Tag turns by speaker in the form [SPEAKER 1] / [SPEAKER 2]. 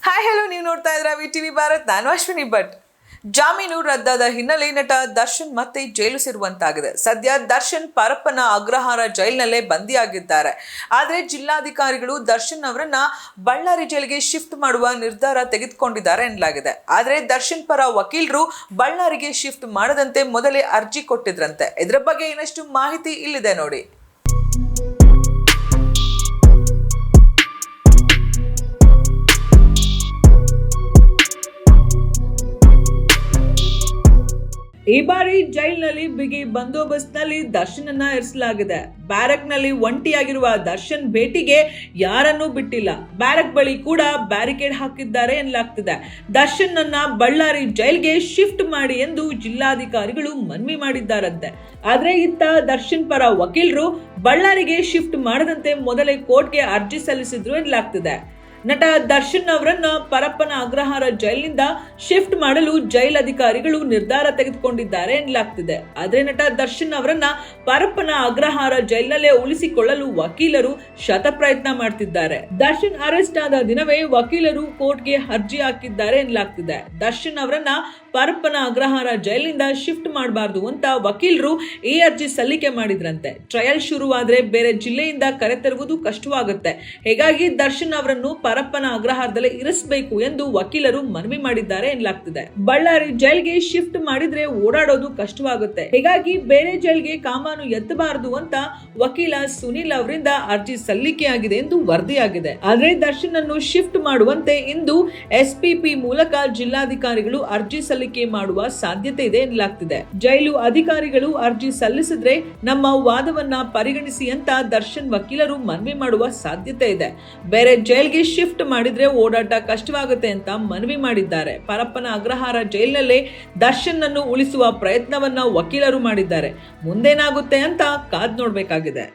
[SPEAKER 1] Hi hello, ನೀವು ನೋಡ್ತಾ ಇದ್ರ ವಿಟಿವಿ ಭಾರತ್. ನಾನು ಅಶ್ವಿನಿ ಭಟ್. ಜಾಮೀನು ರದ್ದಾದ ಹಿನ್ನೆಲೆ ನಟ ದರ್ಶನ್ ಮತ್ತೆ ಜೈಲು ಸೇರುವಂತಾಗಿದೆ. ಸದ್ಯ ದರ್ಶನ್ ಪರಪ್ಪನ ಅಗ್ರಹಾರ ಜೈಲಿನಲ್ಲೇ ಬಂದಿಯಾಗಿದ್ದಾರೆ. ಆದರೆ ಜಿಲ್ಲಾಧಿಕಾರಿಗಳು ದರ್ಶನ್ ಅವರನ್ನ ಬಳ್ಳಾರಿ ಜೈಲಿಗೆ ಶಿಫ್ಟ್ ಮಾಡುವ ನಿರ್ಧಾರ ತೆಗೆದುಕೊಂಡಿದ್ದಾರೆ ಎನ್ನಲಾಗಿದೆ. ಆದರೆ ದರ್ಶನ್ ಪರ ವಕೀಲರು ಬಳ್ಳಾರಿಗೆ ಶಿಫ್ಟ್ ಮಾಡದಂತೆ ಮೊದಲೇ ಅರ್ಜಿ ಕೊಟ್ಟಿದ್ರಂತೆ. ಇದರ ಬಗ್ಗೆ ಇನ್ನಷ್ಟು ಮಾಹಿತಿ ಇಲ್ಲಿದೆ ನೋಡಿ. ಈ ಬಾರಿ ಜೈಲಿನಲ್ಲಿ ಬಿಗಿ ಬಂದೋಬಸ್ತ್ನಲ್ಲಿ ದರ್ಶನನ್ನ ಇರಿಸಲಾಗಿದೆ. ಬ್ಯಾರಕ್ನಲ್ಲಿ ಒಂಟಿಯಾಗಿರುವ ದರ್ಶನ್ ಭೇಟಿಗೆ ಯಾರನ್ನೂ ಬಿಟ್ಟಿಲ್ಲ. ಬ್ಯಾರಕ್ ಬಳಿ ಕೂಡ ಬ್ಯಾರಿಕೇಡ್ ಹಾಕಿದ್ದಾರೆ ಎನ್ನಲಾಗ್ತಿದೆ. ದರ್ಶನ್ ಅನ್ನ ಬಳ್ಳಾರಿ ಜೈಲ್ಗೆ ಶಿಫ್ಟ್ ಮಾಡಿ ಎಂದು ಜಿಲ್ಲಾಧಿಕಾರಿಗಳು ಮನವಿ ಮಾಡಿದ್ದಾರಂತೆ. ಆದ್ರೆ ಇತ್ತ ದರ್ಶನ್ ಪರ ವಕೀಲರು ಬಳ್ಳಾರಿಗೆ ಶಿಫ್ಟ್ ಮಾಡದಂತೆ ಮೊದಲೇ ಕೋರ್ಟ್ಗೆ ಅರ್ಜಿ ಸಲ್ಲಿಸಿದ್ರು ಎನ್ನಲಾಗ್ತಿದೆ. ನಟ ದರ್ಶನ್ ಅವರನ್ನ ಪರಪ್ಪನ ಅಗ್ರಹಾರ ಜೈಲಿನಿಂದ ಶಿಫ್ಟ್ ಮಾಡಲು ಜೈಲ್ ಅಧಿಕಾರಿಗಳು ನಿರ್ಧಾರ ತೆಗೆದುಕೊಂಡಿದ್ದಾರೆ ಎನ್ನಲಾಗ್ತಿದೆ. ಆದ್ರೆ ನಟ ದರ್ಶನ್ ಅವರನ್ನ ಪರಪ್ಪನ ಅಗ್ರಹಾರ ಜೈಲಿನಲ್ಲೇ ಉಳಿಸಿಕೊಳ್ಳಲು ವಕೀಲರು ಶತಪ್ರಯತ್ನ ಮಾಡ್ತಿದ್ದಾರೆ. ದರ್ಶನ್ ಅರೆಸ್ಟ್ ಆದ ದಿನವೇ ವಕೀಲರು ಕೋರ್ಟ್ಗೆ ಅರ್ಜಿ ಹಾಕಿದ್ದಾರೆ ಎನ್ನಲಾಗ್ತಿದೆ. ದರ್ಶನ್ ಅವರನ್ನ ಪರಪ್ಪನ ಅಗ್ರಹಾರ ಜೈಲಿನಿಂದ ಶಿಫ್ಟ್ ಮಾಡಬಾರ್ದು ಅಂತ ವಕೀಲರು ಈ ಅರ್ಜಿ ಸಲ್ಲಿಕೆ ಮಾಡಿದ್ರಂತೆ. ಟ್ರಯಲ್ ಶುರುವಾದ್ರೆ ಬೇರೆ ಜಿಲ್ಲೆಯಿಂದ ಕರೆತರುವುದು ಕಷ್ಟವಾಗುತ್ತೆ. ಹೀಗಾಗಿ ದರ್ಶನ್ ಅವರನ್ನು ಪರಪ್ಪನ ಅಗ್ರಹಾರದಲ್ಲೇ ಇರಿಸಬೇಕು ಎಂದು ವಕೀಲರು ಮನವಿ ಮಾಡಿದ್ದಾರೆ ಎನ್ನಲಾಗ್ತಿದೆ. ಬಳ್ಳಾರಿ ಜೈಲ್ಗೆ ಶಿಫ್ಟ್ ಮಾಡಿದ್ರೆ ಓಡಾಡೋದು ಕಷ್ಟವಾಗುತ್ತೆ. ಹೀಗಾಗಿ ಬೇರೆ ಜೈಲ್ಗೆ ಕಾಮಾನು ಎತ್ತಬಾರದು ಅಂತ ವಕೀಲ ಸುನಿಲ್ ಅವರಿಂದ ಅರ್ಜಿ ಸಲ್ಲಿಕೆಯಾಗಿದೆ ಎಂದು ವರದಿಯಾಗಿದೆ. ಆದ್ರೆ ದರ್ಶನ್ ಅನ್ನು ಶಿಫ್ಟ್ ಮಾಡುವಂತೆ ಇಂದು ಎಸ್ಪಿಪಿ ಮೂಲಕ ಜಿಲ್ಲಾಧಿಕಾರಿಗಳು ಅರ್ಜಿ ಸಲ್ಲಿಕೆ ಮಾಡುವ ಸಾಧ್ಯತೆ ಇದೆ ಎನ್ನಲಾಗ್ತಿದೆ. ಜೈಲು ಅಧಿಕಾರಿಗಳು ಅರ್ಜಿ ಸಲ್ಲಿಸಿದ್ರೆ ನಮ್ಮ ವಾದವನ್ನ ಪರಿಗಣಿಸಿ ಅಂತ ದರ್ಶನ್ ವಕೀಲರು ಮನವಿ ಮಾಡುವ ಸಾಧ್ಯತೆ ಇದೆ. ಬೇರೆ ಜೈಲ್ಗೆ ಶಿಫ್ಟ್ ಮಾಡಿದ್ರೆ ಓಡಾಟ ಕಷ್ಟವಾಗುತ್ತೆ ಅಂತ ಮನವಿ ಮಾಡಿದ್ದಾರೆ. ಪರಪ್ಪನ ಅಗ್ರಹಾರ ಜೈಲಿನಲ್ಲೇ ದರ್ಶನ್ ಅನ್ನು ಉಳಿಸುವ ಪ್ರಯತ್ನವನ್ನ ವಕೀಲರು ಮಾಡಿದ್ದಾರೆ. ಮುಂದೇನಾಗುತ್ತೆ ಅಂತ ಕಾದ್ ನೋಡ್ಬೇಕಾಗಿದೆ.